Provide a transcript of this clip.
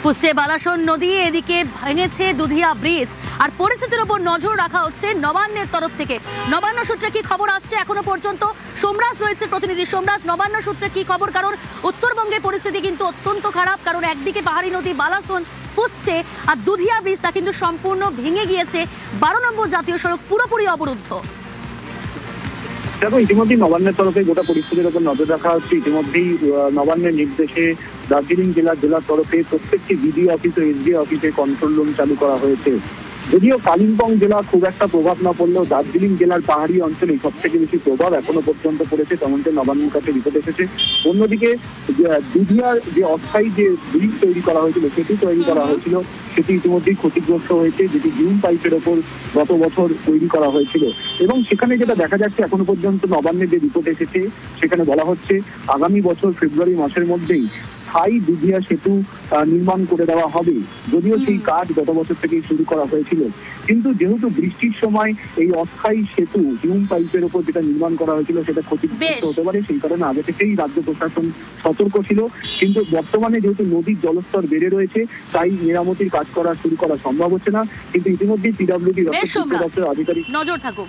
ফুসছে বালাসন নদী, এদিকে ভেঙেছে দুধিয়া ব্রিজ। আর পরিস্থিতির উপর নজর রাখা হচ্ছে নবান্নের তরফ থেকে। নবান্ন সূত্রে কি খবর আসছে এখনো পর্যন্ত? সোমরাজ রয়েছে, প্রতিনিধি সোমরাজ, নবান্ন সূত্রে কি খবর? কারণ উত্তরবঙ্গের পরিস্থিতি কিন্তু অত্যন্ত খারাপ, কারণ একদিকে পাহাড়ি নদী বালাসন ফুসছে আর দুধিয়া ব্রিজটা কিন্তু সম্পূর্ণ ভেঙে গিয়েছে। 12 নম্বর জাতীয় সড়ক পুরোপুরি অবরুদ্ধ। দেখো, ইতিমধ্যেই নবান্নের তরফে গোটা পরিস্থিতির উপর নজর রাখা হচ্ছে। ইতিমধ্যেই নবান্নের নির্দেশে দার্জিলিং জেলার তরফে প্রত্যেকটি বিডিও অফিস ও এসডিও অফিসে কন্ট্রোল রুম চালু করা হয়েছে। যদিও কালিম্পং জেলা খুব একটা প্রভাব না পড়লেও দার্জিলিং জেলার পাহাড়ি অঞ্চলে সব থেকে বেশি প্রভাব এখনো পর্যন্ত পড়েছে, তেমনটা নবান্নের কাছে রিপোর্ট এসেছে। অন্যদিকে দুধিয়ার যে অস্থায়ী যে ব্রিজ তৈরি করা হয়েছিল, সেটি তৈরি করা হয়েছিল, সেটি ইতিমধ্যেই ক্ষতিগ্রস্ত হয়েছে, যেটি জুম পাইপের ওপর গত বছর তৈরি করা হয়েছিল। এবং সেখানে যেটা দেখা যাচ্ছে, এখনো পর্যন্ত নবান্নের যে রিপোর্ট এসেছে সেখানে বলা হচ্ছে আগামী বছর ফেব্রুয়ারি মাসের মধ্যেই স্থায়ী দুধিয়া সেতু নির্মাণ করে দেওয়া হবে। যদিও সেই কাজ গত বছর থেকেই শুরু করা হয়েছিল, কিন্তু যেহেতু বৃষ্টির সময় এই অস্থায়ী সেতু হিউম পাইপের উপর যেটা নির্মাণ করা হয়েছিল সেটা ক্ষতিগ্রস্ত হতে পারে, সেই কারণে আগে থেকেই রাজ্য প্রশাসন সতর্ক ছিল। কিন্তু বর্তমানে যেহেতু নদীর জলস্তর বেড়ে রয়েছে, তাই মেরামতির কাজ শুরু করা সম্ভব হচ্ছে না। কিন্তু ইতিমধ্যেই পিডব্লিউডি দপ্তরের আধিকারিক নজর থাকুক।